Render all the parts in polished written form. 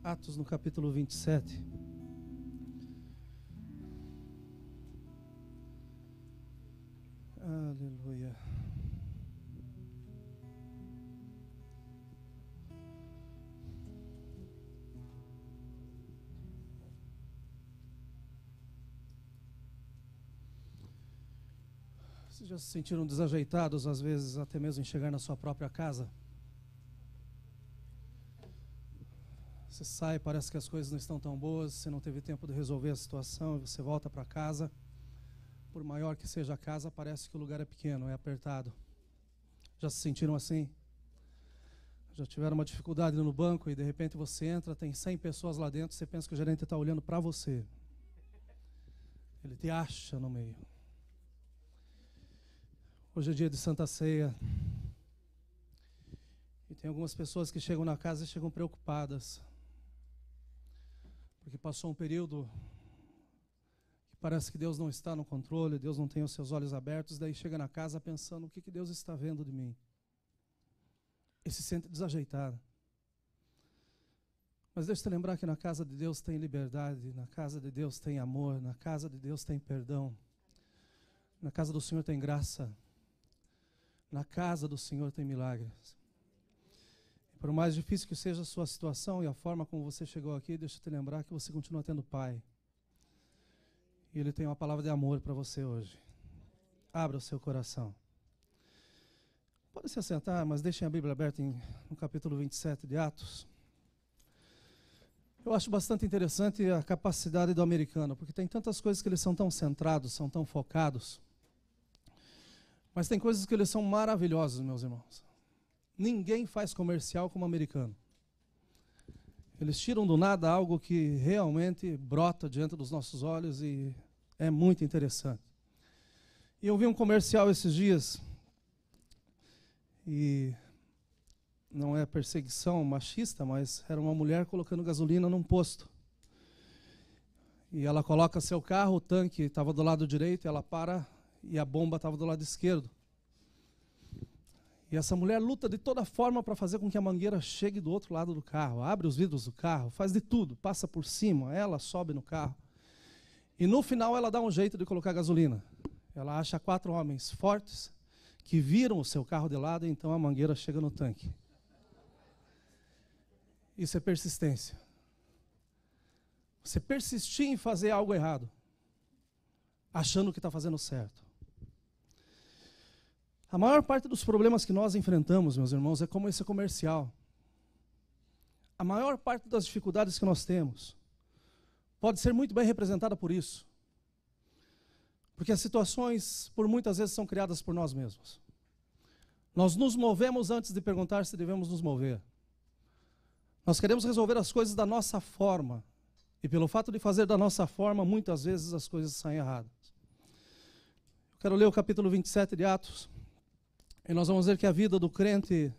Atos no capítulo 27. Aleluia. Vocês já se sentiram desajeitados, às vezes, até mesmo em chegar na sua própria casa? Você sai, parece que as coisas não estão tão boas, você não teve tempo de resolver a situação, e você volta para casa. Por maior que seja a casa, parece que o lugar é pequeno, é apertado. Já se sentiram assim? Já tiveram uma dificuldade no banco e de repente você entra, tem 100 pessoas lá dentro, você pensa que o gerente está olhando para você. Ele te acha no meio. Hoje é dia de Santa Ceia. E tem algumas pessoas que chegam na casa e chegam preocupadas. Porque passou um período que parece que Deus não está no controle, Deus não tem os seus olhos abertos, daí chega na casa pensando o que Deus está vendo de mim. E se sente desajeitado. Mas deixa eu te lembrar que na casa de Deus tem liberdade, na casa de Deus tem amor, na casa de Deus tem perdão, na casa do Senhor tem graça, na casa do Senhor tem milagres. Por mais difícil que seja a sua situação e a forma como você chegou aqui, deixa eu te lembrar que você continua tendo Pai. E Ele tem uma palavra de amor para você hoje. Abra o seu coração. Pode se assentar, mas deixem a Bíblia aberta no capítulo 27 de Atos. Eu acho bastante interessante a capacidade do americano, porque tem tantas coisas que eles são tão centrados, são tão focados. Mas tem coisas que eles são maravilhosos, meus irmãos. Ninguém faz comercial como americano. Eles tiram do nada algo que realmente brota diante dos nossos olhos e é muito interessante. E eu vi um comercial esses dias, e não é perseguição machista, mas era uma mulher colocando gasolina num posto. E ela coloca seu carro, o tanque estava do lado direito, ela para e a bomba estava do lado esquerdo. E essa mulher luta de toda forma para fazer com que a mangueira chegue do outro lado do carro. Abre os vidros do carro, faz de tudo, passa por cima, ela sobe no carro. E no final ela dá um jeito de colocar gasolina. Ela acha 4 homens fortes que viram o seu carro de lado e então a mangueira chega no tanque. Isso é persistência. Você persistir em fazer algo errado, achando que está fazendo certo. A maior parte dos problemas que nós enfrentamos, meus irmãos, é como esse comercial. A maior parte das dificuldades que nós temos pode ser muito bem representada por isso. Porque as situações, por muitas vezes, são criadas por nós mesmos. Nós nos movemos antes de perguntar se devemos nos mover. Nós queremos resolver as coisas da nossa forma. E pelo fato de fazer da nossa forma, muitas vezes as coisas saem erradas. Eu quero ler o capítulo 27 de Atos. E nós vamos ver que a vida do crente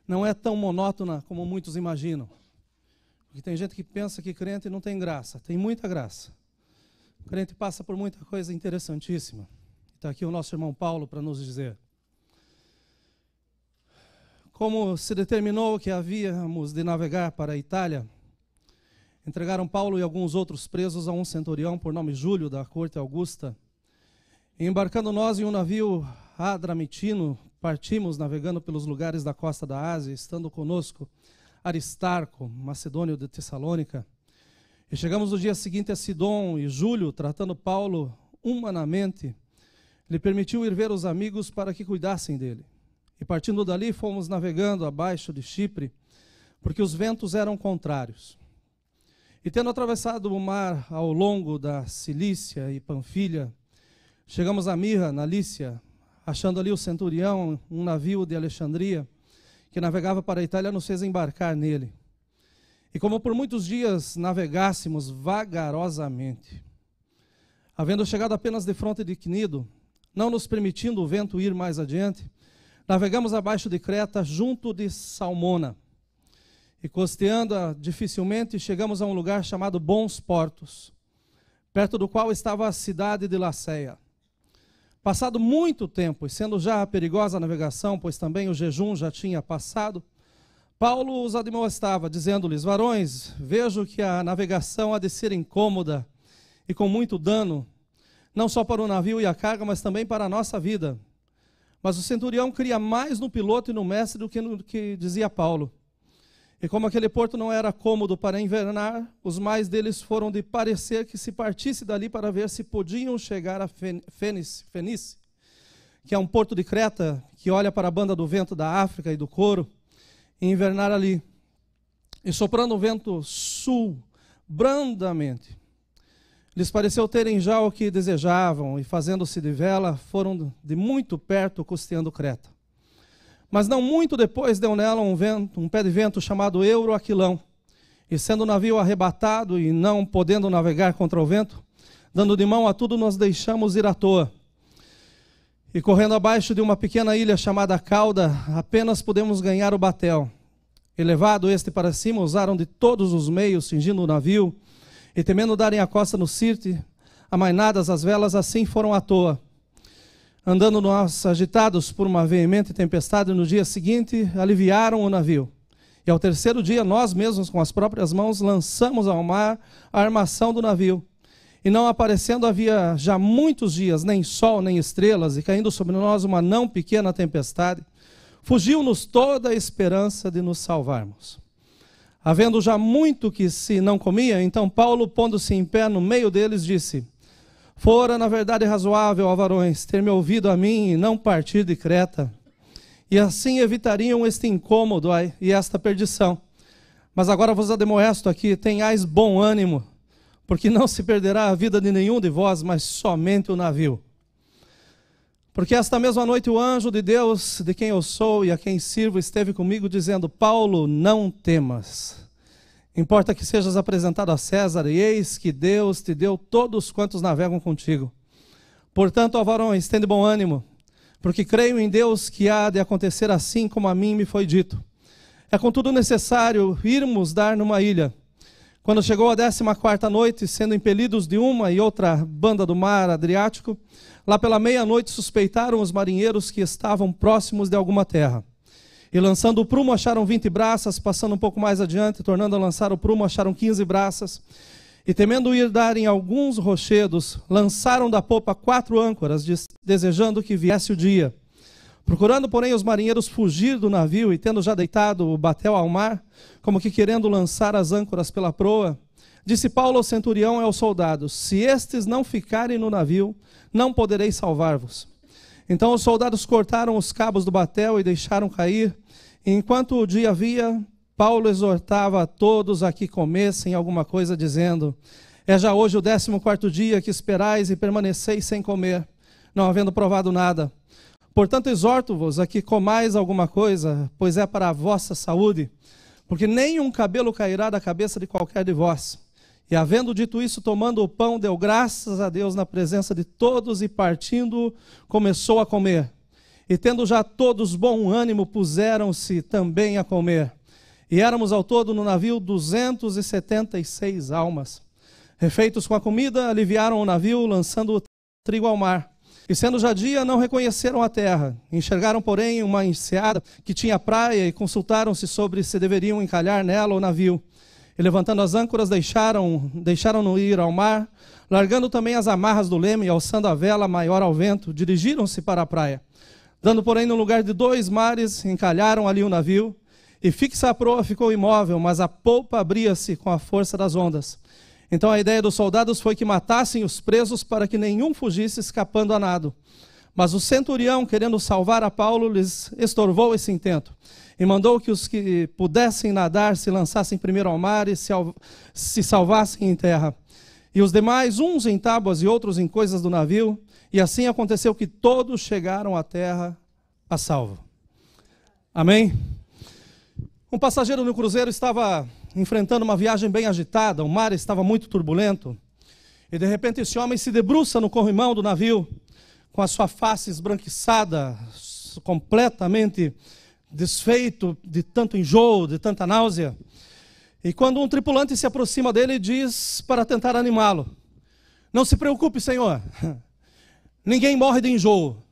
não é tão monótona como muitos imaginam. Porque tem gente que pensa que crente não tem graça. Tem muita graça. O crente passa por muita coisa interessantíssima. Está aqui o nosso irmão Paulo para nos dizer. Como se determinou que havíamos de navegar para a Itália, entregaram Paulo e alguns outros presos a um centurião por nome Júlio, da corte Augusta. E embarcando nós em um navio Adramitino, partimos navegando pelos lugares da costa da Ásia, estando conosco Aristarco, macedônio de Tessalônica. E chegamos no dia seguinte a Sidom, e Júlio, tratando Paulo humanamente, lhe permitiu ir ver os amigos para que cuidassem dele. E partindo dali fomos navegando abaixo de Chipre, porque os ventos eram contrários. E tendo atravessado o mar ao longo da Cilícia e Panfilha, chegamos a Mirra, na Lícia, achando ali o centurião, um navio de Alexandria, que navegava para a Itália, nos fez embarcar nele. E como por muitos dias navegássemos vagarosamente, havendo chegado apenas de fronte de Cnido, não nos permitindo o vento ir mais adiante, navegamos abaixo de Creta, junto de Salmona. E costeando dificilmente, chegamos a um lugar chamado Bons Portos, perto do qual estava a cidade de Laceia. Passado muito tempo, e sendo já perigosa a navegação, pois também o jejum já tinha passado, Paulo os admoestava, dizendo-lhes: varões, vejo que a navegação há de ser incômoda e com muito dano, não só para o navio e a carga, mas também para a nossa vida. Mas o centurião cria mais no piloto e no mestre do que no que dizia Paulo. E como aquele porto não era cômodo para invernar, os mais deles foram de parecer que se partisse dali para ver se podiam chegar a Fenice, que é um porto de Creta, que olha para a banda do vento da África e do Coro, e invernar ali. E soprando o vento sul, brandamente, lhes pareceu terem já o que desejavam, e fazendo-se de vela, foram de muito perto costeando Creta. Mas não muito depois deu nela um pé de vento chamado Euroaquilão, e sendo o navio arrebatado e não podendo navegar contra o vento, dando de mão a tudo, nos deixamos ir à toa. E correndo abaixo de uma pequena ilha chamada Cauda, apenas pudemos ganhar o batel. E levado este para cima, usaram de todos os meios, cingindo o navio, e temendo darem a costa no Sirte, amainadas as velas, assim foram à toa. Andando nós agitados por uma veemente tempestade, no dia seguinte aliviaram o navio. E ao terceiro dia, nós mesmos, com as próprias mãos, lançamos ao mar a armação do navio. E não aparecendo havia já muitos dias, nem sol, nem estrelas, e caindo sobre nós uma não pequena tempestade, fugiu-nos toda a esperança de nos salvarmos. Havendo já muito que se não comia, então Paulo, pondo-se em pé no meio deles, disse: fora, na verdade, razoável, ó varões, ter me ouvido a mim e não partir de Creta, e assim evitariam este incômodo e esta perdição. Mas agora vos admoesto aqui, tenhais bom ânimo, porque não se perderá a vida de nenhum de vós, mas somente o navio. Porque esta mesma noite o anjo de Deus, de quem eu sou e a quem sirvo, esteve comigo, dizendo: Paulo, não temas. Importa que sejas apresentado a César, e eis que Deus te deu todos quantos navegam contigo. Portanto, ó varões, tende bom ânimo, porque creio em Deus que há de acontecer assim como a mim me foi dito. É contudo necessário irmos dar numa ilha. Quando chegou a 14ª noite, sendo impelidos de uma e outra banda do mar Adriático, lá pela meia-noite suspeitaram os marinheiros que estavam próximos de alguma terra. E lançando o prumo acharam 20 braças, passando um pouco mais adiante, tornando a lançar o prumo, acharam 15 braças. E temendo ir dar em alguns rochedos, lançaram da popa 4 âncoras, desejando que viesse o dia. Procurando, porém, os marinheiros fugir do navio, e tendo já deitado o batel ao mar, como que querendo lançar as âncoras pela proa, disse Paulo ao centurião e aos soldados: se estes não ficarem no navio, não poderei salvar-vos. Então os soldados cortaram os cabos do batel e deixaram cair. E enquanto o dia havia, Paulo exortava a todos a que comessem alguma coisa, dizendo: é já hoje o 14º dia que esperais e permaneceis sem comer, não havendo provado nada. Portanto exorto-vos a que comais alguma coisa, pois é para a vossa saúde, porque nem um cabelo cairá da cabeça de qualquer de vós. E havendo dito isso, tomando o pão, deu graças a Deus na presença de todos, e partindo, começou a comer. E tendo já todos bom ânimo, puseram-se também a comer. E éramos ao todo no navio 276 almas. Refeitos com a comida, aliviaram o navio, lançando o trigo ao mar. E sendo já dia, não reconheceram a terra. Enxergaram, porém, uma enseada que tinha praia, e consultaram-se sobre se deveriam encalhar nela o navio. E levantando as âncoras, deixaram-no ir ao mar, largando também as amarras do leme e alçando a vela maior ao vento, dirigiram-se para a praia. Dando, porém, no lugar de 2 mares, encalharam ali o navio, e fixa a proa ficou imóvel, mas a polpa abria-se com a força das ondas. Então a ideia dos soldados foi que matassem os presos para que nenhum fugisse escapando a nado. Mas o centurião, querendo salvar a Paulo, lhes estorvou esse intento. E mandou que os que pudessem nadar se lançassem primeiro ao mar e se salvassem em terra. E os demais, uns em tábuas e outros em coisas do navio. E assim aconteceu que todos chegaram à terra a salvo. Amém? Um passageiro no cruzeiro estava enfrentando uma viagem bem agitada, o mar estava muito turbulento. E de repente esse homem se debruça no corrimão do navio, com a sua face esbranquiçada, completamente desfeito de tanto enjoo, de tanta náusea. E quando um tripulante se aproxima dele, diz para tentar animá-lo: não se preocupe, senhor, ninguém morre de enjoo.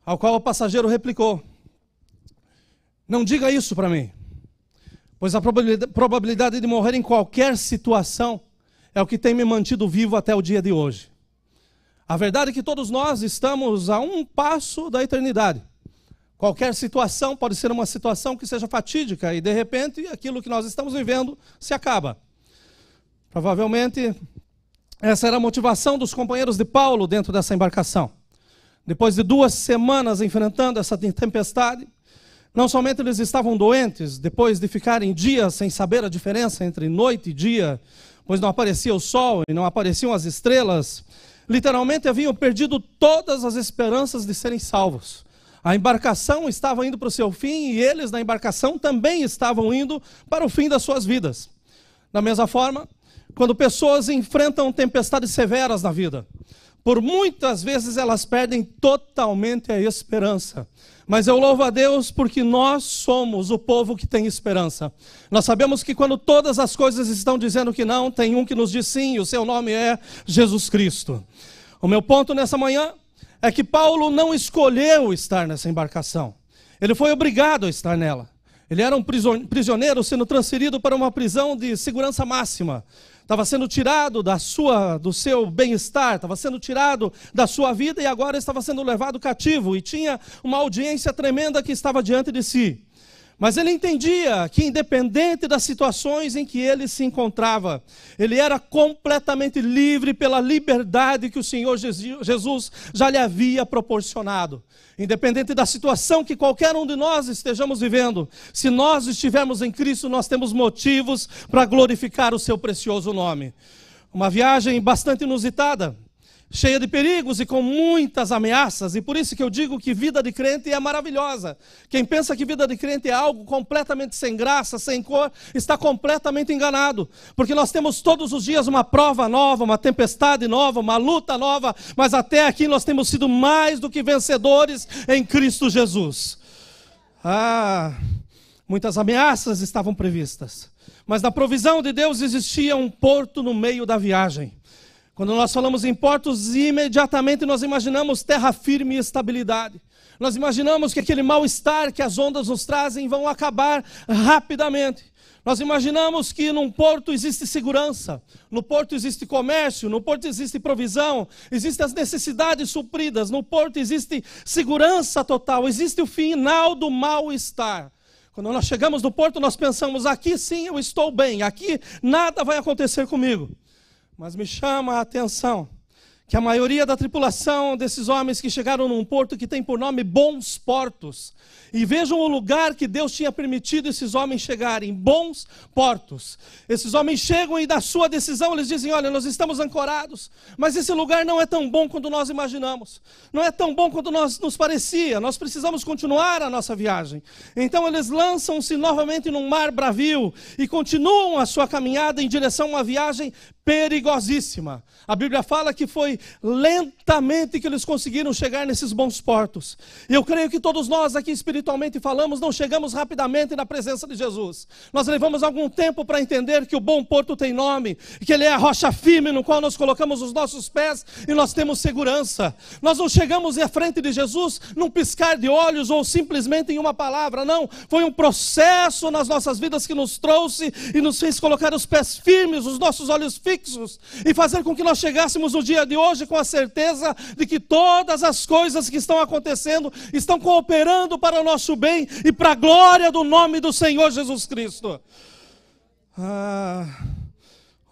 Ao qual o passageiro replicou: Não diga isso para mim, pois a probabilidade de morrer em qualquer situação é o que tem me mantido vivo até o dia de hoje. A verdade é que todos nós estamos a um passo da eternidade. Qualquer situação pode ser uma situação que seja fatídica e, de repente, aquilo que nós estamos vivendo se acaba. Provavelmente, essa era a motivação dos companheiros de Paulo dentro dessa embarcação. Depois de 2 semanas enfrentando essa tempestade, não somente eles estavam doentes, depois de ficarem dias sem saber a diferença entre noite e dia, pois não aparecia o sol e não apareciam as estrelas, literalmente haviam perdido todas as esperanças de serem salvos. A embarcação estava indo para o seu fim e eles na embarcação também estavam indo para o fim das suas vidas. Da mesma forma, quando pessoas enfrentam tempestades severas na vida, por muitas vezes elas perdem totalmente a esperança. Mas eu louvo a Deus porque nós somos o povo que tem esperança. Nós sabemos que quando todas as coisas estão dizendo que não, tem um que nos diz sim, e o seu nome é Jesus Cristo. O meu ponto nessa manhã é que Paulo não escolheu estar nessa embarcação. Ele foi obrigado a estar nela. Ele era um prisioneiro sendo transferido para uma prisão de segurança máxima. Estava sendo tirado do seu bem-estar, estava sendo tirado da sua vida e agora estava sendo levado cativo. E tinha uma audiência tremenda que estava diante de si. Mas ele entendia que independente das situações em que ele se encontrava, ele era completamente livre pela liberdade que o Senhor Jesus já lhe havia proporcionado. Independente da situação que qualquer um de nós estejamos vivendo, se nós estivermos em Cristo, nós temos motivos para glorificar o seu precioso nome. Uma viagem bastante inusitada, cheia de perigos e com muitas ameaças, e por isso que eu digo que vida de crente é maravilhosa. Quem pensa que vida de crente é algo completamente sem graça, sem cor, está completamente enganado, porque nós temos todos os dias uma prova nova, uma tempestade nova, uma luta nova, mas até aqui nós temos sido mais do que vencedores em Cristo Jesus. Muitas ameaças estavam previstas, mas na provisão de Deus existia um porto no meio da viagem. Quando nós falamos em portos, imediatamente nós imaginamos terra firme e estabilidade. Nós imaginamos que aquele mal-estar que as ondas nos trazem vão acabar rapidamente. Nós imaginamos que num porto existe segurança, no porto existe comércio, no porto existe provisão, existem as necessidades supridas, no porto existe segurança total, existe o final do mal-estar. Quando nós chegamos no porto, nós pensamos, aqui sim eu estou bem, aqui nada vai acontecer comigo. Mas me chama a atenção que a maioria da tripulação desses homens que chegaram num porto que tem por nome Bons Portos, e vejam o lugar que Deus tinha permitido esses homens chegarem, Bons Portos. Esses homens chegam e da sua decisão eles dizem, olha, nós estamos ancorados, mas esse lugar não é tão bom quanto nós imaginamos, não é tão bom quanto nos parecia, nós precisamos continuar a nossa viagem. Então eles lançam-se novamente num mar bravio e continuam a sua caminhada em direção a uma viagem perigosíssima. A Bíblia fala que foi lentamente que eles conseguiram chegar nesses bons portos. E eu creio que todos nós aqui espiritualmente falamos, não chegamos rapidamente na presença de Jesus. Nós levamos algum tempo para entender que o bom porto tem nome, que ele é a rocha firme no qual nós colocamos os nossos pés e nós temos segurança. Nós não chegamos à frente de Jesus num piscar de olhos ou simplesmente em uma palavra, não. Foi um processo nas nossas vidas que nos trouxe e nos fez colocar os pés firmes, os nossos olhos fixos e fazer com que nós chegássemos no dia de hoje com a certeza de que todas as coisas que estão acontecendo estão cooperando para o nosso bem e para a glória do nome do Senhor Jesus Cristo.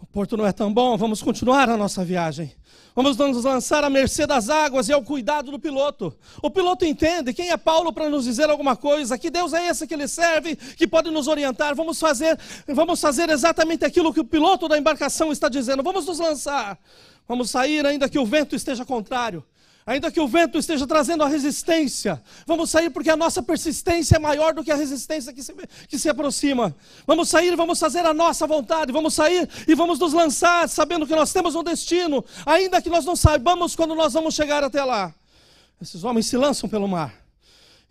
O porto não é tão bom, vamos continuar a nossa viagem. Vamos nos lançar à mercê das águas e ao cuidado do piloto. O piloto entende quem é Paulo para nos dizer alguma coisa, que Deus é esse que ele serve, que pode nos orientar. Vamos fazer exatamente aquilo que o piloto da embarcação está dizendo. Vamos nos lançar. Vamos sair ainda que o vento esteja contrário. Ainda que o vento esteja trazendo a resistência, vamos sair porque a nossa persistência é maior do que a resistência que se aproxima. Vamos sair, vamos fazer a nossa vontade, vamos sair e vamos nos lançar, sabendo que nós temos um destino, ainda que nós não saibamos quando nós vamos chegar até lá. Esses homens se lançam pelo mar.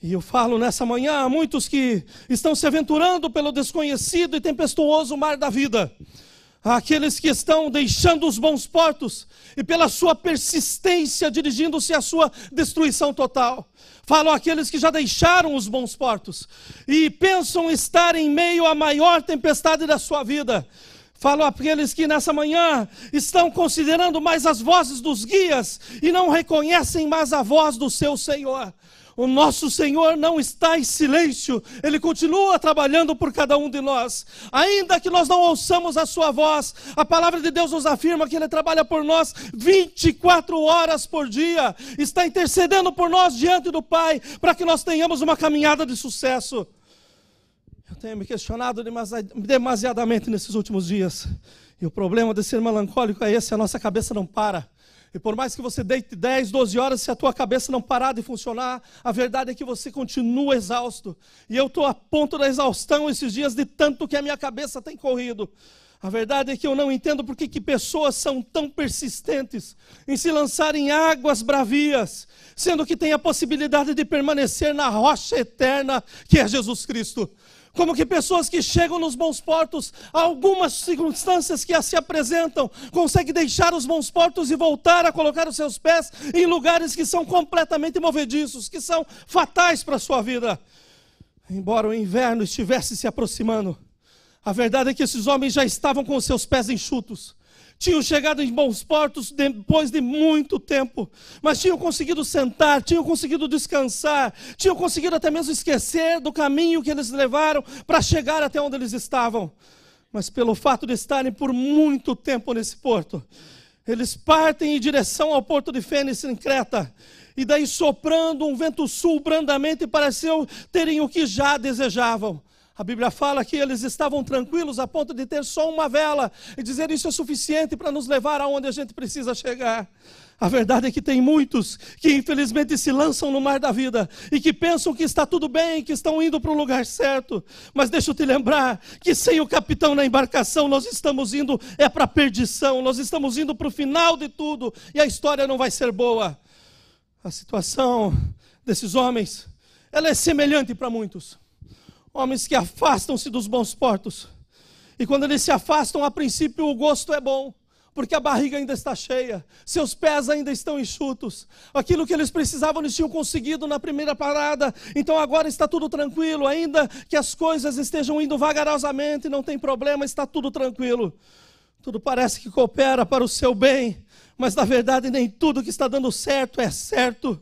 E eu falo nessa manhã a muitos que estão se aventurando pelo desconhecido e tempestuoso mar da vida. Aqueles que estão deixando os bons portos e pela sua persistência dirigindo-se à sua destruição total. Falo àqueles que já deixaram os bons portos e pensam estar em meio à maior tempestade da sua vida. Falo àqueles que nessa manhã estão considerando mais as vozes dos guias e não reconhecem mais a voz do seu Senhor. O nosso Senhor não está em silêncio, Ele continua trabalhando por cada um de nós. Ainda que nós não ouçamos a sua voz, a palavra de Deus nos afirma que Ele trabalha por nós 24 horas por dia. Está intercedendo por nós diante do Pai, para que nós tenhamos uma caminhada de sucesso. Eu tenho me questionado demasiadamente nesses últimos dias. E o problema de ser melancólico é esse, a nossa cabeça não para. E por mais que você deite 10, 12 horas, se a tua cabeça não parar de funcionar, a verdade é que você continua exausto. E eu estou a ponto da exaustão esses dias de tanto que a minha cabeça tem corrido. A verdade é que eu não entendo por que pessoas são tão persistentes em se lançar em águas bravias, sendo que tem a possibilidade de permanecer na rocha eterna que é Jesus Cristo. Como que pessoas que chegam nos bons portos, algumas circunstâncias que se apresentam, conseguem deixar os bons portos e voltar a colocar os seus pés em lugares que são completamente movediços, que são fatais para a sua vida. Embora o inverno estivesse se aproximando, a verdade é que esses homens já estavam com os seus pés enxutos. Tinham chegado em bons portos depois de muito tempo, mas tinham conseguido sentar, tinham conseguido descansar, tinham conseguido até mesmo esquecer do caminho que eles levaram para chegar até onde eles estavam. Mas pelo fato de estarem por muito tempo nesse porto, eles partem em direção ao porto de Fênix, em Creta, e daí soprando um vento sul brandamente, pareceu terem o que já desejavam. A Bíblia fala que eles estavam tranquilos a ponto de ter só uma vela e dizer isso é suficiente para nos levar aonde a gente precisa chegar. A verdade é que tem muitos que infelizmente se lançam no mar da vida e que pensam que está tudo bem, que estão indo para o lugar certo. Mas deixa eu te lembrar que sem o capitão na embarcação nós estamos indo para a perdição, nós estamos indo para o final de tudo e a história não vai ser boa. A situação desses homens, ela é semelhante para muitos. Homens que afastam-se dos bons portos. E quando eles se afastam, a princípio o gosto é bom, porque a barriga ainda está cheia, seus pés ainda estão enxutos. Aquilo que eles precisavam, eles tinham conseguido na primeira parada. Então agora está tudo tranquilo, ainda que as coisas estejam indo vagarosamente, não tem problema, está tudo tranquilo. Tudo parece que coopera para o seu bem, mas na verdade nem tudo que está dando certo é certo.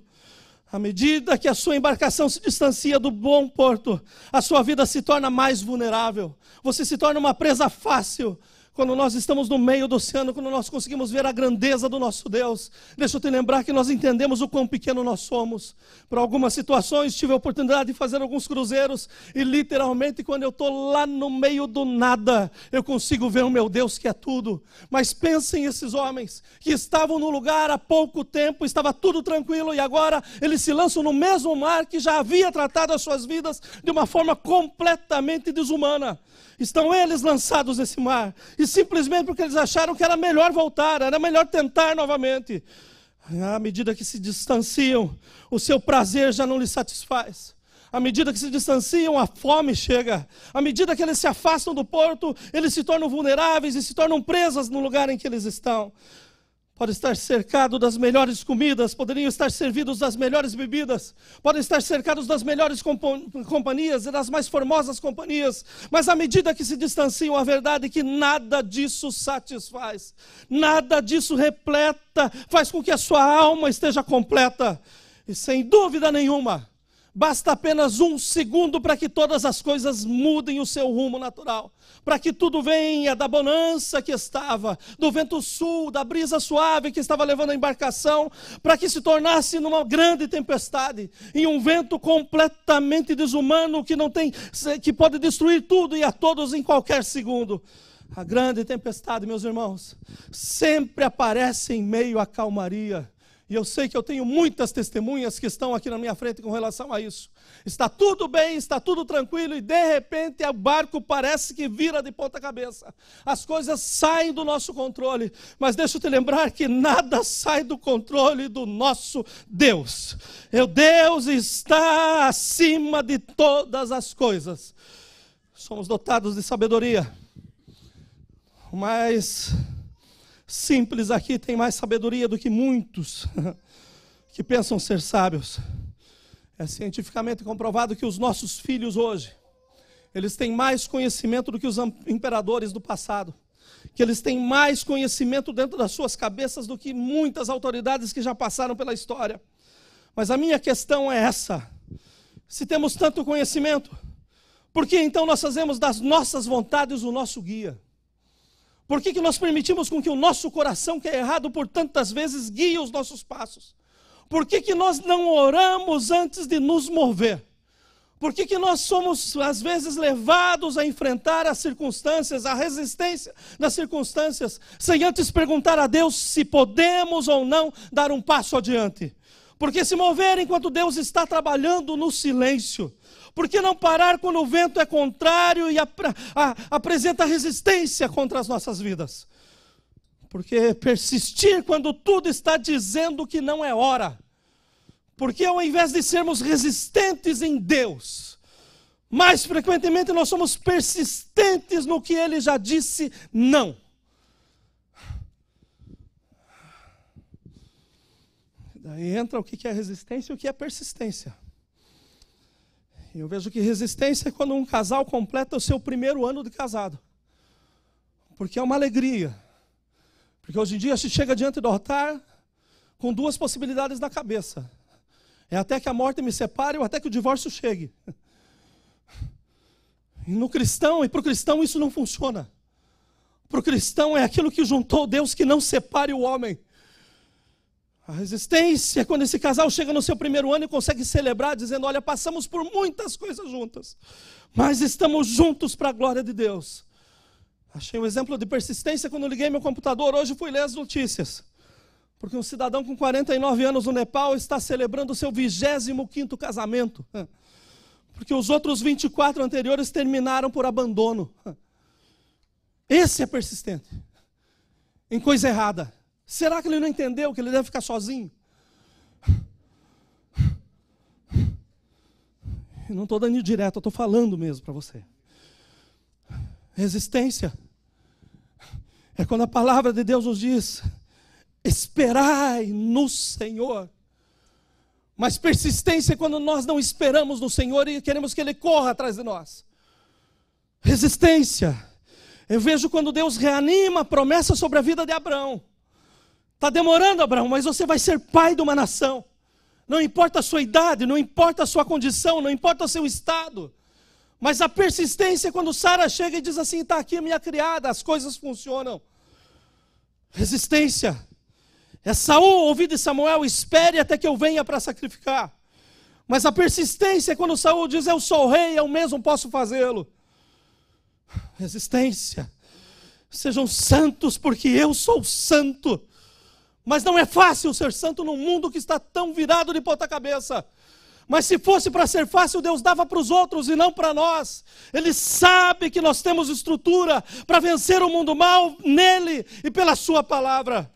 À medida que a sua embarcação se distancia do bom porto, a sua vida se torna mais vulnerável. Você se torna uma presa fácil. Quando nós estamos no meio do oceano, quando nós conseguimos ver a grandeza do nosso Deus, deixa eu te lembrar que nós entendemos o quão pequeno nós somos. Por algumas situações, tive a oportunidade de fazer alguns cruzeiros e literalmente quando eu estou lá no meio do nada, eu consigo ver o meu Deus que é tudo. Mas pensem esses homens que estavam no lugar há pouco tempo, estava tudo tranquilo e agora eles se lançam no mesmo mar que já havia tratado as suas vidas de uma forma completamente desumana. Estão eles lançados nesse mar, e simplesmente porque eles acharam que era melhor voltar, era melhor tentar novamente. À medida que se distanciam, o seu prazer já não lhes satisfaz. À medida que se distanciam, a fome chega. À medida que eles se afastam do porto, eles se tornam vulneráveis e se tornam presas no lugar em que eles estão. Pode estar cercado das melhores comidas, poderiam estar servidos das melhores bebidas, podem estar cercados das melhores companhias e das mais formosas companhias, mas à medida que se distanciam, a verdade é que nada disso satisfaz, nada disso repleta, faz com que a sua alma esteja completa. E sem dúvida nenhuma, basta apenas um segundo para que todas as coisas mudem o seu rumo natural. Para que tudo venha da bonança que estava, do vento sul, da brisa suave que estava levando a embarcação, para que se tornasse numa grande tempestade, em um vento completamente desumano que pode destruir tudo e a todos em qualquer segundo. A grande tempestade, meus irmãos, sempre aparece em meio à calmaria. E eu sei que eu tenho muitas testemunhas que estão aqui na minha frente com relação a isso. Está tudo bem, está tudo tranquilo e de repente o barco parece que vira de ponta cabeça. As coisas saem do nosso controle, mas deixa eu te lembrar que nada sai do controle do nosso Deus. O Deus está acima de todas as coisas. Somos dotados de sabedoria. O mais simples aqui tem mais sabedoria do que muitos que pensam ser sábios. É cientificamente comprovado que os nossos filhos hoje, eles têm mais conhecimento do que os imperadores do passado. Que eles têm mais conhecimento dentro das suas cabeças do que muitas autoridades que já passaram pela história. Mas a minha questão é essa: se temos tanto conhecimento, por que então nós fazemos das nossas vontades o nosso guia? Por que nós permitimos com que o nosso coração, que é errado por tantas vezes, guie os nossos passos? Por que nós não oramos antes de nos mover? Por que nós somos, às vezes, levados a enfrentar as circunstâncias, a resistência das circunstâncias, sem antes perguntar a Deus se podemos ou não dar um passo adiante? Por que se mover enquanto Deus está trabalhando no silêncio? Por que não parar quando o vento é contrário e apresenta resistência contra as nossas vidas? Por que persistir quando tudo está dizendo que não é hora? Porque ao invés de sermos resistentes em Deus, mais frequentemente nós somos persistentes no que Ele já disse não. Daí entra o que é resistência e o que é persistência. Eu vejo que resistência é quando um casal completa o seu primeiro ano de casado. Porque é uma alegria. Porque hoje em dia se chega diante do altar com duas possibilidades na cabeça. É até que a morte me separe ou até que o divórcio chegue. E no cristão, e para o cristão isso não funciona. Para o cristão é aquilo que juntou Deus, que não separe o homem. A resistência é quando esse casal chega no seu primeiro ano e consegue celebrar, dizendo: olha, passamos por muitas coisas juntas, mas estamos juntos para a glória de Deus. Achei um exemplo de persistência quando eu liguei meu computador. Hoje fui ler as notícias. Porque um cidadão com 49 anos no Nepal está celebrando o seu 25º casamento. Porque os outros 24 anteriores terminaram por abandono. Esse é persistente em coisa errada. Será que ele não entendeu que ele deve ficar sozinho? Eu não estou dando direto, eu estou falando mesmo para você. Resistência é quando a palavra de Deus nos diz: esperai no Senhor. Mas persistência é quando nós não esperamos no Senhor e queremos que Ele corra atrás de nós. Resistência, eu vejo quando Deus reanima a promessa sobre a vida de Abraão. Está demorando, Abraão, mas você vai ser pai de uma nação. Não importa a sua idade, não importa a sua condição, não importa o seu estado. Mas a persistência é quando Sara chega e diz assim: está aqui a minha criada, as coisas funcionam. Resistência é Saul ouvir de Samuel: espere até que eu venha para sacrificar. Mas a persistência é quando Saul diz: eu sou rei, eu mesmo posso fazê-lo. Resistência, sejam santos porque eu sou santo. Mas não é fácil ser santo num mundo que está tão virado de ponta cabeça. Mas se fosse para ser fácil, Deus dava para os outros e não para nós. Ele sabe que nós temos estrutura para vencer o mundo mal nele e pela sua palavra.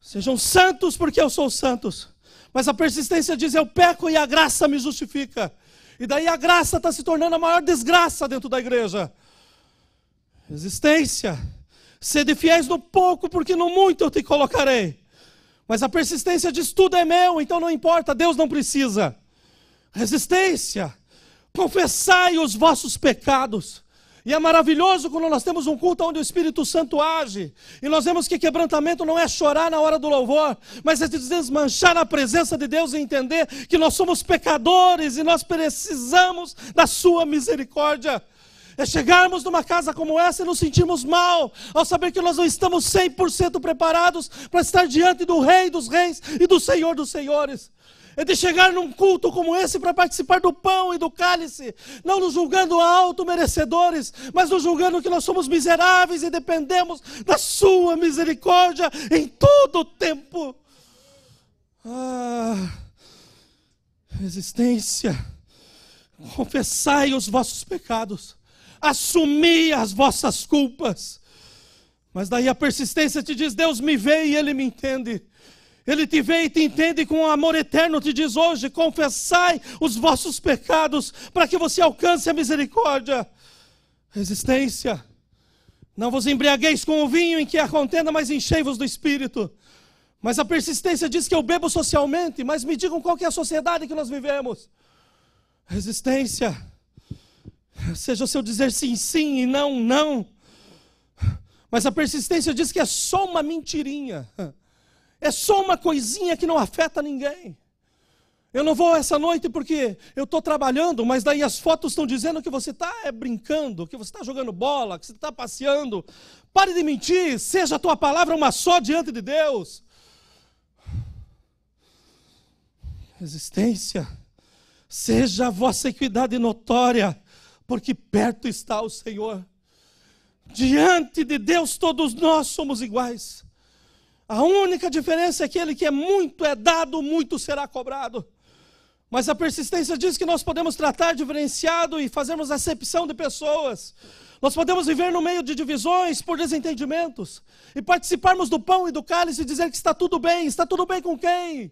Sejam santos porque eu sou santos. Mas a persistência diz: eu peco e a graça me justifica. E daí a graça está se tornando a maior desgraça dentro da igreja. Resistência. Sede fiéis no pouco, porque no muito eu te colocarei. Mas a persistência diz: tudo é meu, então não importa, Deus não precisa. Resistência. Confessai os vossos pecados. E é maravilhoso quando nós temos um culto onde o Espírito Santo age. E nós vemos que quebrantamento não é chorar na hora do louvor, mas é desmanchar na presença de Deus e entender que nós somos pecadores e nós precisamos da sua misericórdia. É chegarmos numa casa como essa e nos sentirmos mal, ao saber que nós não estamos 100% preparados para estar diante do Rei dos Reis e do Senhor dos Senhores. É de chegar num culto como esse para participar do pão e do cálice, não nos julgando auto-merecedores, mas nos julgando que nós somos miseráveis e dependemos da sua misericórdia em todo o tempo. Resistência. Confessai os vossos pecados. Assumi as vossas culpas. Mas daí a persistência te diz: Deus me vê e Ele me entende. Ele te vê e te entende com amor eterno. Te diz hoje: confessai os vossos pecados para que você alcance a misericórdia. Resistência. Não vos embriagueis com o vinho em que há contenda, mas enchei-vos do Espírito. Mas a persistência diz que eu bebo socialmente, mas me digam qual que é a sociedade que nós vivemos. Resistência. Seja o seu dizer sim, sim e não, não. Mas a persistência diz que é só uma mentirinha. É só uma coisinha que não afeta ninguém. Eu não vou essa noite porque eu estou trabalhando, mas daí as fotos estão dizendo que você está brincando, que você está jogando bola, que você está passeando. Pare de mentir, seja a tua palavra uma só diante de Deus. Resistência. Seja a vossa equidade notória, porque perto está o Senhor. Diante de Deus todos nós somos iguais. A única diferença é que aquele que é muito é dado, muito será cobrado. Mas a persistência diz que nós podemos tratar diferenciado e fazermos acepção de pessoas. Nós podemos viver no meio de divisões por desentendimentos e participarmos do pão e do cálice e dizer que está tudo bem. Está tudo bem com quem?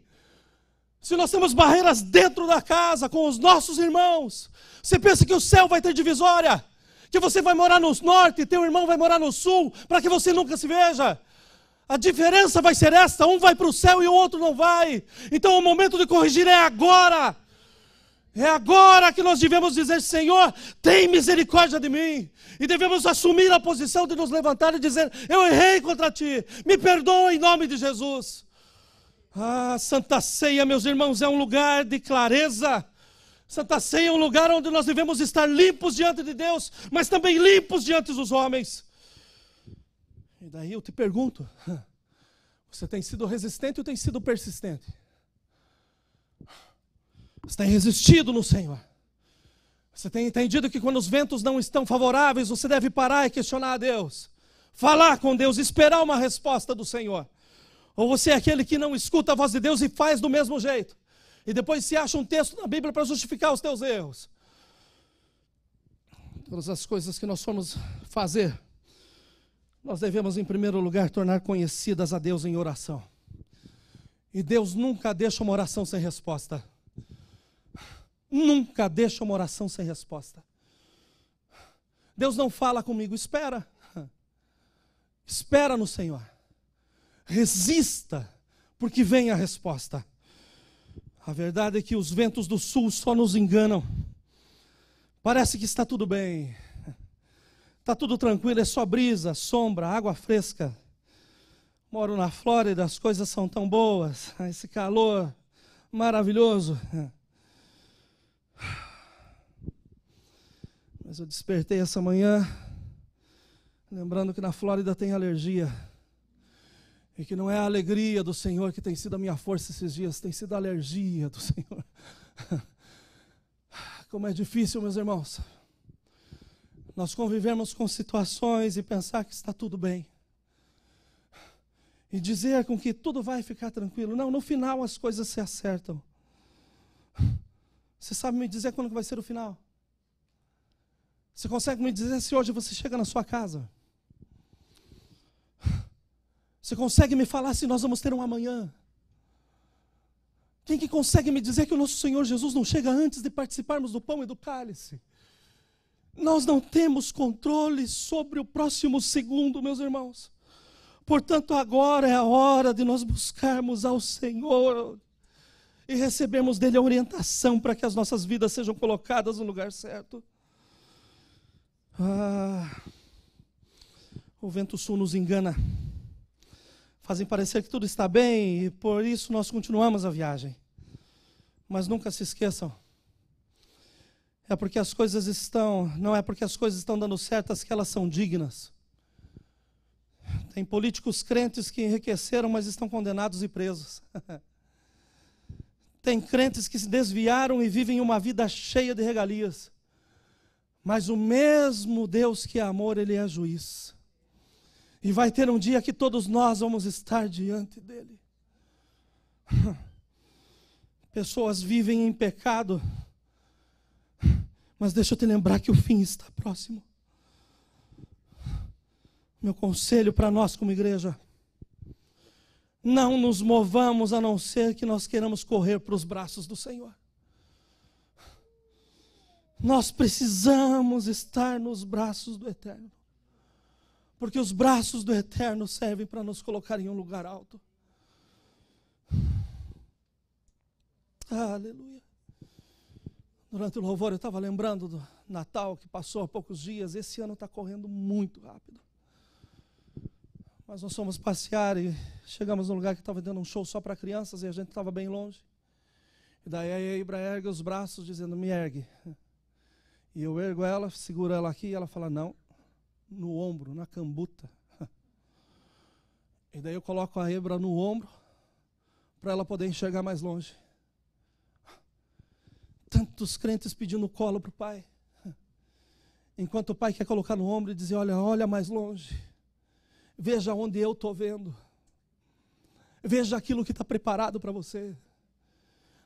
Se nós temos barreiras dentro da casa com os nossos irmãos, você pensa que o céu vai ter divisória? Que você vai morar no norte e teu irmão vai morar no sul, para que você nunca se veja? A diferença vai ser esta, um vai para o céu e o outro não vai. Então o momento de corrigir é agora. É agora que nós devemos dizer, Senhor, tem misericórdia de mim. E devemos assumir a posição de nos levantar e dizer, eu errei contra ti, me perdoa em nome de Jesus. Ah, Santa Ceia, meus irmãos, é um lugar de clareza. Santa Ceia é um lugar onde nós devemos estar limpos diante de Deus, mas também limpos diante dos homens. E daí eu te pergunto, você tem sido resistente ou tem sido persistente? Você tem resistido no Senhor? Você tem entendido que quando os ventos não estão favoráveis, você deve parar e questionar a Deus? Falar com Deus, esperar uma resposta do Senhor? Ou você é aquele que não escuta a voz de Deus e faz do mesmo jeito? E depois se acha um texto na Bíblia para justificar os teus erros? Todas as coisas que nós formos fazer, nós devemos, em primeiro lugar, tornar conhecidas a Deus em oração. E Deus nunca deixa uma oração sem resposta. Nunca deixa uma oração sem resposta. Deus não fala comigo, espera. Espera no Senhor. Resista, porque vem a resposta. A verdade é que os ventos do sul só nos enganam. Parece que está tudo bem. Está tudo tranquilo, é só brisa, sombra, água fresca. Moro na Flórida, as coisas são tão boas. Esse calor maravilhoso. Mas eu despertei essa manhã, lembrando que na Flórida tem alergia. E que não é a alegria do Senhor que tem sido a minha força esses dias, tem sido a alergia do Senhor. Como é difícil, meus irmãos, nós convivemos com situações e pensar que está tudo bem. E dizer com que tudo vai ficar tranquilo. Não, no final as coisas se acertam. Você sabe me dizer quando vai ser o final? Você consegue me dizer se hoje você chega na sua casa? Você consegue me falar se nós vamos ter um amanhã? Quem que consegue me dizer que o nosso Senhor Jesus não chega antes de participarmos do pão e do cálice? Nós não temos controle sobre o próximo segundo, meus irmãos. Portanto, agora é a hora de nós buscarmos ao Senhor e recebermos dele a orientação para que as nossas vidas sejam colocadas no lugar certo. O vento sul nos engana. Fazem parecer que tudo está bem e por isso nós continuamos a viagem. Mas nunca se esqueçam. Não é porque as coisas estão dando certas que elas são dignas. Tem políticos crentes que enriqueceram, mas estão condenados e presos. Tem crentes que se desviaram e vivem uma vida cheia de regalias. Mas o mesmo Deus que é amor, Ele é juiz. E vai ter um dia que todos nós vamos estar diante dEle. Pessoas vivem em pecado. Mas deixa eu te lembrar que o fim está próximo. Meu conselho para nós como igreja: não nos movamos a não ser que nós queiramos correr para os braços do Senhor. Nós precisamos estar nos braços do Eterno. Porque os braços do Eterno servem para nos colocar em um lugar alto. Aleluia. Durante o louvor eu estava lembrando do Natal que passou há poucos dias. Esse ano está correndo muito rápido. Mas nós fomos passear e chegamos num lugar que estava dando um show só para crianças e a gente estava bem longe. E daí a Ibra ergue os braços dizendo, me ergue. E eu ergo ela, seguro ela aqui e ela fala, não, no ombro, na cambuta. E daí eu coloco a Ibra no ombro para ela poder enxergar mais longe. Tantos crentes pedindo colo para o pai. Enquanto o pai quer colocar no ombro e dizer, olha mais longe. Veja onde eu estou vendo. Veja aquilo que está preparado para você.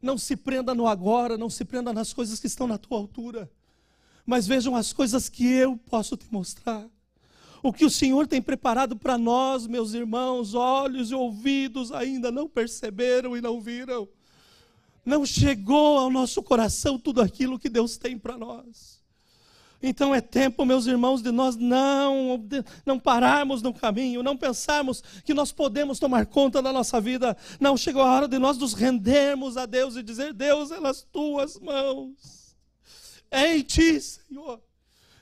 Não se prenda no agora, não se prenda nas coisas que estão na tua altura. Mas vejam as coisas que eu posso te mostrar. O que o Senhor tem preparado para nós, meus irmãos, olhos e ouvidos ainda não perceberam e não viram. Não chegou ao nosso coração tudo aquilo que Deus tem para nós. Então é tempo, meus irmãos, de nós não pararmos no caminho, não pensarmos que nós podemos tomar conta da nossa vida. Não, chegou a hora de nós nos rendermos a Deus e dizer, Deus, é nas tuas mãos. É em ti, Senhor,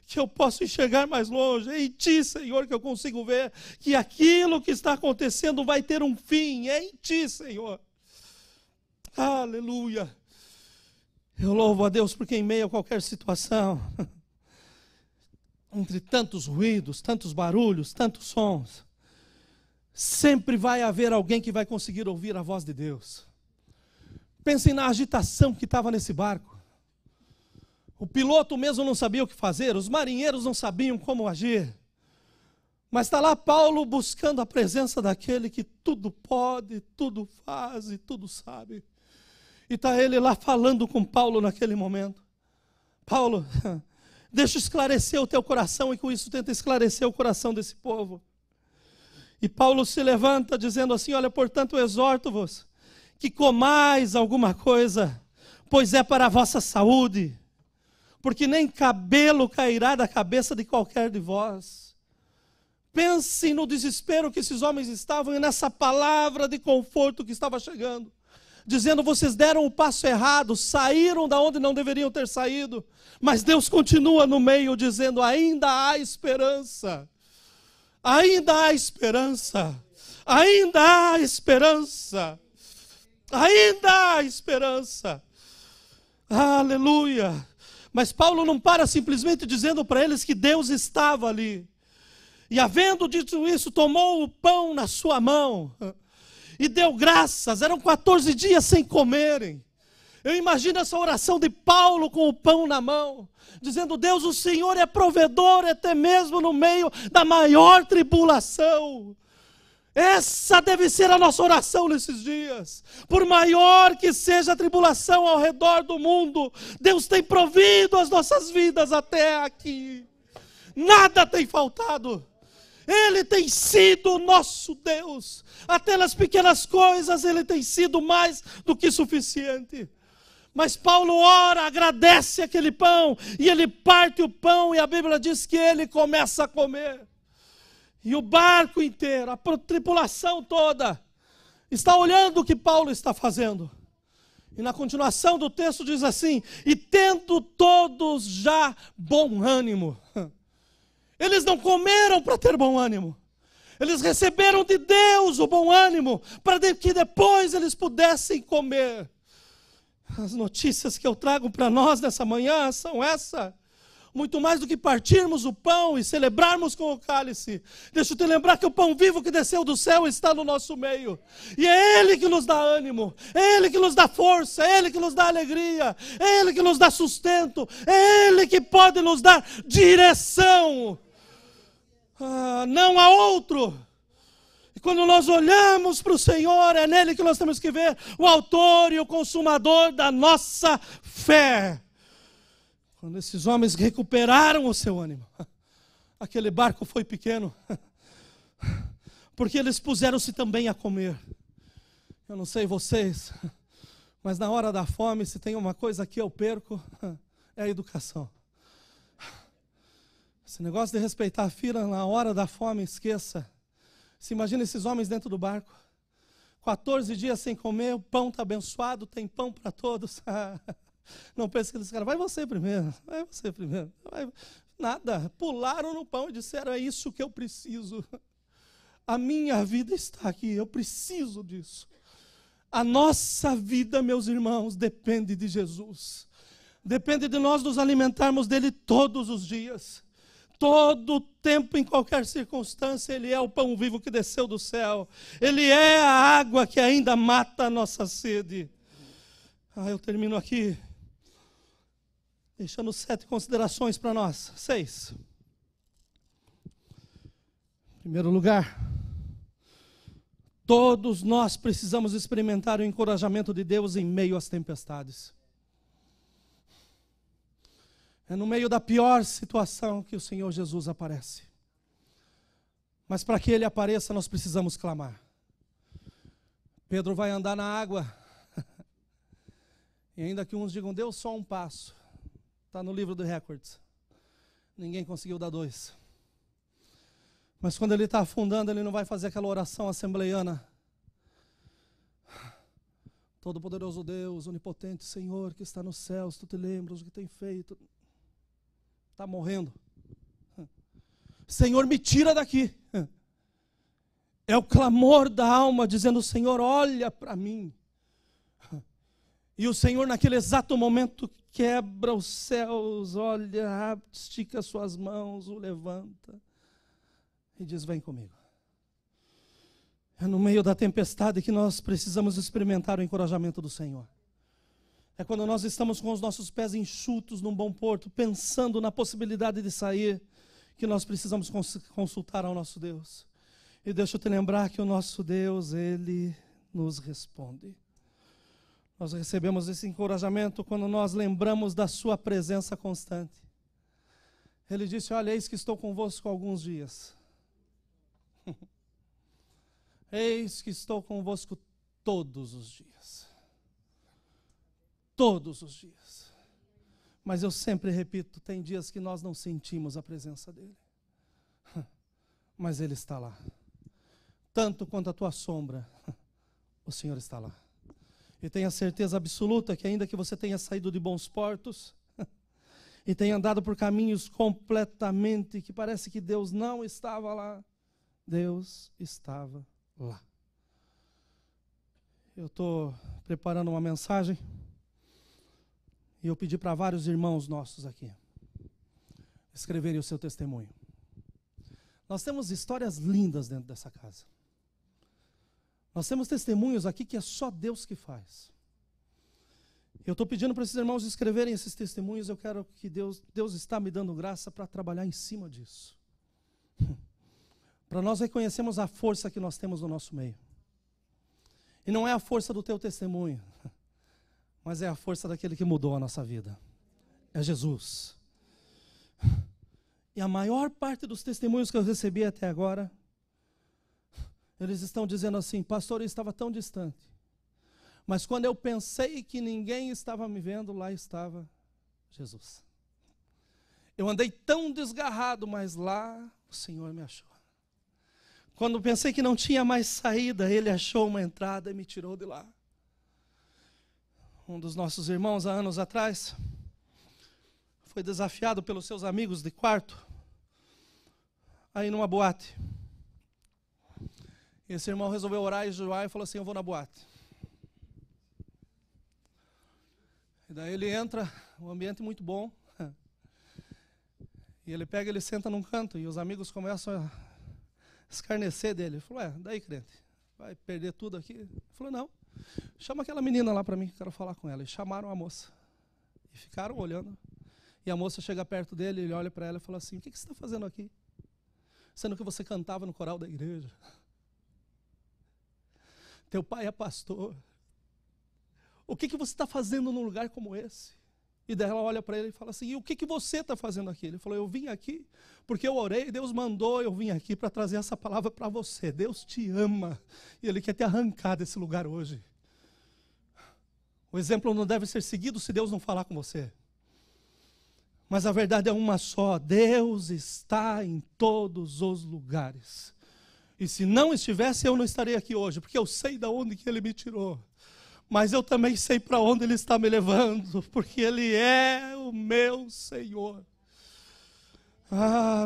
que eu posso enxergar mais longe. É em ti, Senhor, que eu consigo ver que aquilo que está acontecendo vai ter um fim. É em ti, Senhor. Aleluia. Eu louvo a Deus porque em meio a qualquer situação, entre tantos ruídos, tantos barulhos, tantos sons, sempre vai haver alguém que vai conseguir ouvir a voz de Deus. Pensem na agitação que estava nesse barco. O piloto mesmo não sabia o que fazer, os marinheiros não sabiam como agir. Mas está lá Paulo buscando a presença daquele que tudo pode, tudo faz e tudo sabe. E está ele lá falando com Paulo naquele momento. Paulo, deixa eu esclarecer o teu coração e com isso tenta esclarecer o coração desse povo. E Paulo se levanta dizendo assim, olha, portanto eu exorto-vos que comais alguma coisa, pois é para a vossa saúde, porque nem cabelo cairá da cabeça de qualquer de vós. Pensem no desespero que esses homens estavam e nessa palavra de conforto que estava chegando. Dizendo, vocês deram o passo errado, saíram da onde não deveriam ter saído. Mas Deus continua no meio dizendo, ainda há esperança. Ainda há esperança. Ainda há esperança. Ainda há esperança. Aleluia. Mas Paulo não para simplesmente dizendo para eles que Deus estava ali. E havendo dito isso, tomou o pão na sua mão e deu graças. Eram 14 dias sem comerem. Eu imagino essa oração de Paulo com o pão na mão, dizendo, Deus, o Senhor é provedor até mesmo no meio da maior tribulação. Essa deve ser a nossa oração nesses dias. Por maior que seja a tribulação ao redor do mundo, Deus tem provido as nossas vidas até aqui. Nada tem faltado. Ele tem sido o nosso Deus. Até nas pequenas coisas Ele tem sido mais do que suficiente. Mas Paulo ora, agradece aquele pão, e ele parte o pão, e a Bíblia diz que ele começa a comer. E o barco inteiro, a tripulação toda, está olhando o que Paulo está fazendo. E na continuação do texto diz assim, e tendo todos já bom ânimo. Eles não comeram para ter bom ânimo. Eles receberam de Deus o bom ânimo, para que depois eles pudessem comer. As notícias que eu trago para nós nessa manhã são essa. Muito mais do que partirmos o pão e celebrarmos com o cálice. Deixa eu te lembrar que o pão vivo que desceu do céu está no nosso meio. E é Ele que nos dá ânimo, é Ele que nos dá força, é Ele que nos dá alegria, é Ele que nos dá sustento, é Ele que pode nos dar direção. Não há outro. E quando nós olhamos para o Senhor, é nele que nós temos que ver o autor e o consumador da nossa fé. Quando esses homens recuperaram o seu ânimo, aquele barco foi pequeno, porque eles puseram-se também a comer. Eu não sei vocês, mas na hora da fome, se tem uma coisa que eu perco, é a educação. Esse negócio de respeitar a fila na hora da fome, esqueça. Se imagina esses homens dentro do barco. 14 dias sem comer, o pão está abençoado, tem pão para todos. Não pense que eles caras, vai você primeiro. Nada, pularam no pão e disseram, é isso que eu preciso. A minha vida está aqui, eu preciso disso. A nossa vida, meus irmãos, depende de Jesus. Depende de nós nos alimentarmos dele todos os dias. Todo o tempo, em qualquer circunstância, ele é o pão vivo que desceu do céu. Ele é a água que ainda mata a nossa sede. Eu termino aqui, deixando 7 considerações para nós. 6. Em primeiro lugar, todos nós precisamos experimentar o encorajamento de Deus em meio às tempestades. É no meio da pior situação que o Senhor Jesus aparece. Mas para que Ele apareça, nós precisamos clamar. Pedro vai andar na água. E ainda que uns digam, deu só um passo. Está no livro do Records. Ninguém conseguiu dar 2. Mas quando ele está afundando, ele não vai fazer aquela oração assembleiana. Todo-poderoso Deus, onipotente Senhor, que está nos céus, tu te lembras o que tem feito. Está morrendo. Senhor, me tira daqui. É o clamor da alma dizendo, Senhor, olha para mim. E o Senhor naquele exato momento quebra os céus, olha, estica as suas mãos, o levanta e diz, vem comigo. É no meio da tempestade que nós precisamos experimentar o encorajamento do Senhor. É quando nós estamos com os nossos pés enxutos num bom porto, pensando na possibilidade de sair, que nós precisamos consultar ao nosso Deus. E deixa eu te lembrar que o nosso Deus, Ele nos responde. Nós recebemos esse encorajamento quando nós lembramos da sua presença constante. Ele disse, olha, eis que estou convosco alguns dias. Eis que estou convosco todos os dias. Todos os dias. Mas eu sempre repito, tem dias que nós não sentimos a presença dEle. Mas Ele está lá. Tanto quanto a tua sombra, o Senhor está lá. E tenha certeza absoluta que ainda que você tenha saído de bons portos, e tenha andado por caminhos completamente, que parece que Deus não estava lá, Deus estava lá. Eu estou preparando uma mensagem, e eu pedi para vários irmãos nossos aqui escreverem o seu testemunho. Nós temos histórias lindas dentro dessa casa. Nós temos testemunhos aqui que é só Deus que faz. Eu estou pedindo para esses irmãos escreverem esses testemunhos. Eu quero que Deus está me dando graça para trabalhar em cima disso. Para nós reconhecermos a força que nós temos no nosso meio. E não é a força do teu testemunho, mas é a força daquele que mudou a nossa vida. É Jesus. E a maior parte dos testemunhos que eu recebi até agora, eles estão dizendo assim, pastor, eu estava tão distante. Mas quando eu pensei que ninguém estava me vendo, lá estava Jesus. Eu andei tão desgarrado, mas lá o Senhor me achou. Quando pensei que não tinha mais saída, Ele achou uma entrada e me tirou de lá. Um dos nossos irmãos, há anos atrás, foi desafiado pelos seus amigos de quarto, aí numa boate. E esse irmão resolveu orar e jejuar e falou assim, eu vou na boate. E daí ele entra, um ambiente muito bom. E ele pega, ele senta num canto e os amigos começam a escarnecer dele. Ele falou, daí crente, vai perder tudo aqui? Ele falou, não, chama aquela menina lá para mim que eu quero falar com ela. E chamaram a moça. E ficaram olhando. E a moça chega perto dele, ele olha para ela e fala assim, o que você está fazendo aqui? Sendo que você cantava no coral da igreja. Teu pai é pastor. O que você está fazendo num lugar como esse? E daí ela olha para ele e fala assim, e o que você está fazendo aqui? Ele falou, eu vim aqui porque eu orei, Deus mandou, eu vim aqui para trazer essa palavra para você. Deus te ama e Ele quer te arrancar desse lugar hoje. O exemplo não deve ser seguido se Deus não falar com você. Mas a verdade é uma só: Deus está em todos os lugares. E se não estivesse, eu não estaria aqui hoje, porque eu sei de onde que Ele me tirou. Mas eu também sei para onde Ele está me levando, porque Ele é o meu Senhor.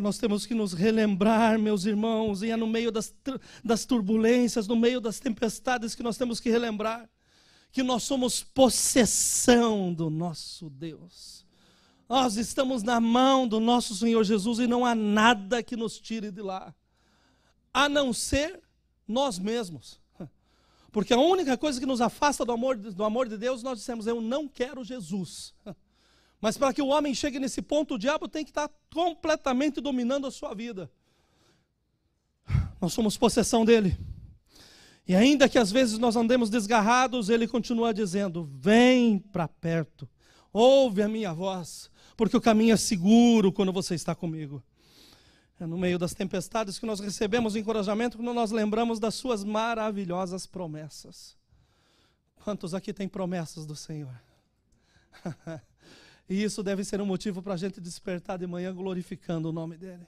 Nós temos que nos relembrar, meus irmãos, e é no meio das turbulências, no meio das tempestades que nós temos que relembrar que nós somos possessão do nosso Deus. Nós estamos na mão do nosso Senhor Jesus e não há nada que nos tire de lá, a não ser nós mesmos. Porque a única coisa que nos afasta do amor de Deus, nós dissemos: eu não quero Jesus. Mas para que o homem chegue nesse ponto, o diabo tem que estar completamente dominando a sua vida. Nós somos possessão dele. E ainda que às vezes nós andemos desgarrados, ele continua dizendo: vem para perto, ouve a minha voz, porque o caminho é seguro quando você está comigo. É no meio das tempestades que nós recebemos encorajamento, quando nós lembramos das suas maravilhosas promessas. Quantos aqui têm promessas do Senhor? E isso deve ser um motivo para a gente despertar de manhã glorificando o nome dEle.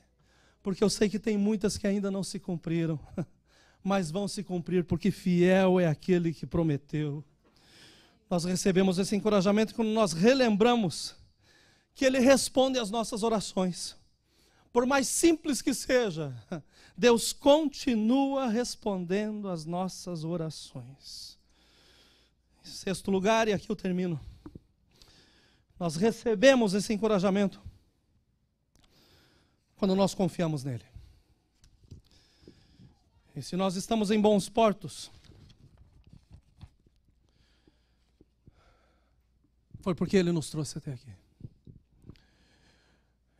Porque eu sei que tem muitas que ainda não se cumpriram, mas vão se cumprir, porque fiel é aquele que prometeu. Nós recebemos esse encorajamento quando nós relembramos que Ele responde às nossas orações. Por mais simples que seja, Deus continua respondendo às nossas orações. Em sexto lugar, e aqui eu termino, nós recebemos esse encorajamento quando nós confiamos nele. E se nós estamos em bons portos, foi porque Ele nos trouxe até aqui.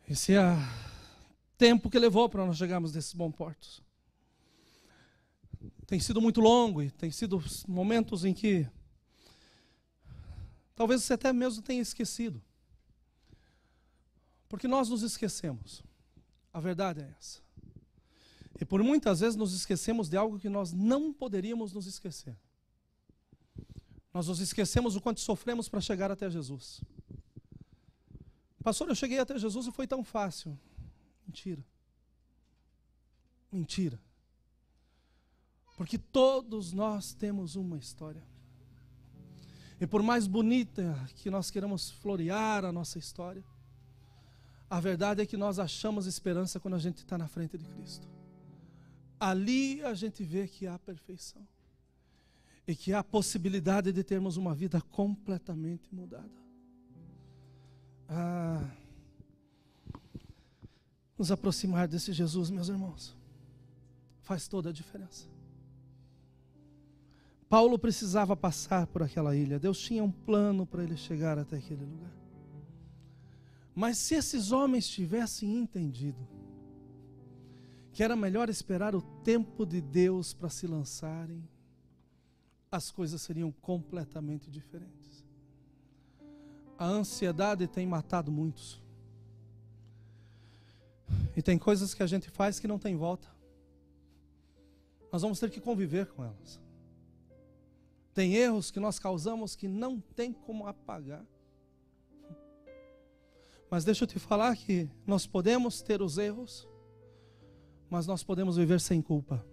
Esse é tempo que levou para nós chegarmos nesses bons portos. Tem sido muito longo e tem sido momentos em que talvez você até mesmo tenha esquecido. Porque nós nos esquecemos. A verdade é essa. E por muitas vezes nos esquecemos de algo que nós não poderíamos nos esquecer. Nós nos esquecemos o quanto sofremos para chegar até Jesus. Pastor, eu cheguei até Jesus e foi tão fácil. Mentira. Mentira. Porque todos nós temos uma história. E por mais bonita que nós queiramos florear a nossa história, a verdade é que nós achamos esperança quando a gente está na frente de Cristo. Ali a gente vê que há perfeição. E que há possibilidade de termos uma vida completamente mudada. Nos aproximar desse Jesus, meus irmãos, faz toda a diferença. Paulo precisava passar por aquela ilha. Deus tinha um plano para ele chegar até aquele lugar. Mas se esses homens tivessem entendido que era melhor esperar o tempo de Deus para se lançarem, as coisas seriam completamente diferentes. A ansiedade tem matado muitos. E tem coisas que a gente faz que não tem volta. Nós vamos ter que conviver com elas. Tem erros que nós causamos que não tem como apagar. Mas deixa eu te falar que nós podemos ter os erros, mas nós podemos viver sem culpa.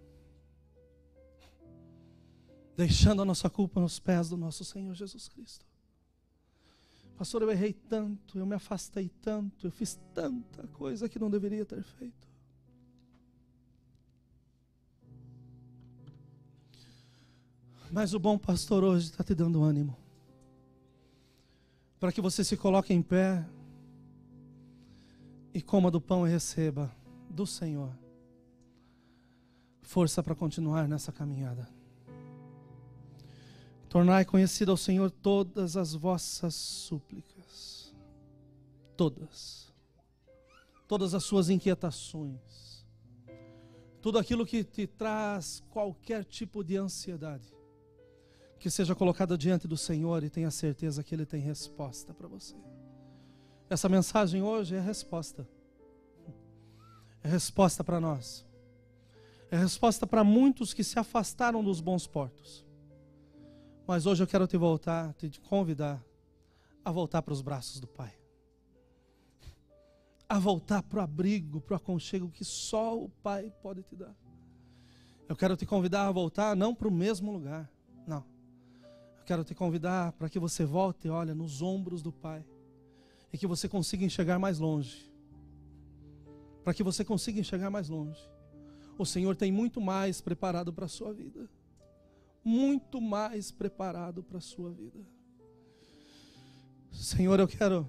Deixando a nossa culpa nos pés do nosso Senhor Jesus Cristo. Pastor, eu errei tanto, eu me afastei tanto, eu fiz tanta coisa que não deveria ter feito. Mas o bom pastor hoje está te dando ânimo, para que você se coloque em pé e coma do pão e receba do Senhor força para continuar nessa caminhada. Tornai conhecida ao Senhor todas as vossas súplicas, todas as suas inquietações, tudo aquilo que te traz qualquer tipo de ansiedade, que seja colocada diante do Senhor e tenha certeza que Ele tem resposta para você. Essa mensagem hoje é resposta. É resposta para nós. É resposta para muitos que se afastaram dos bons portos. Mas hoje eu quero te convidar a voltar para os braços do Pai. a voltar para o abrigo, para o aconchego que só o Pai pode te dar. Eu quero te convidar a voltar não para o mesmo lugar, não. Eu quero te convidar para que você volte, olha, nos ombros do Pai, e que você consiga enxergar mais longe. Para que você consiga enxergar mais longe. O Senhor tem muito mais preparado para a sua vida. Muito mais preparado para a sua vida. Senhor, eu quero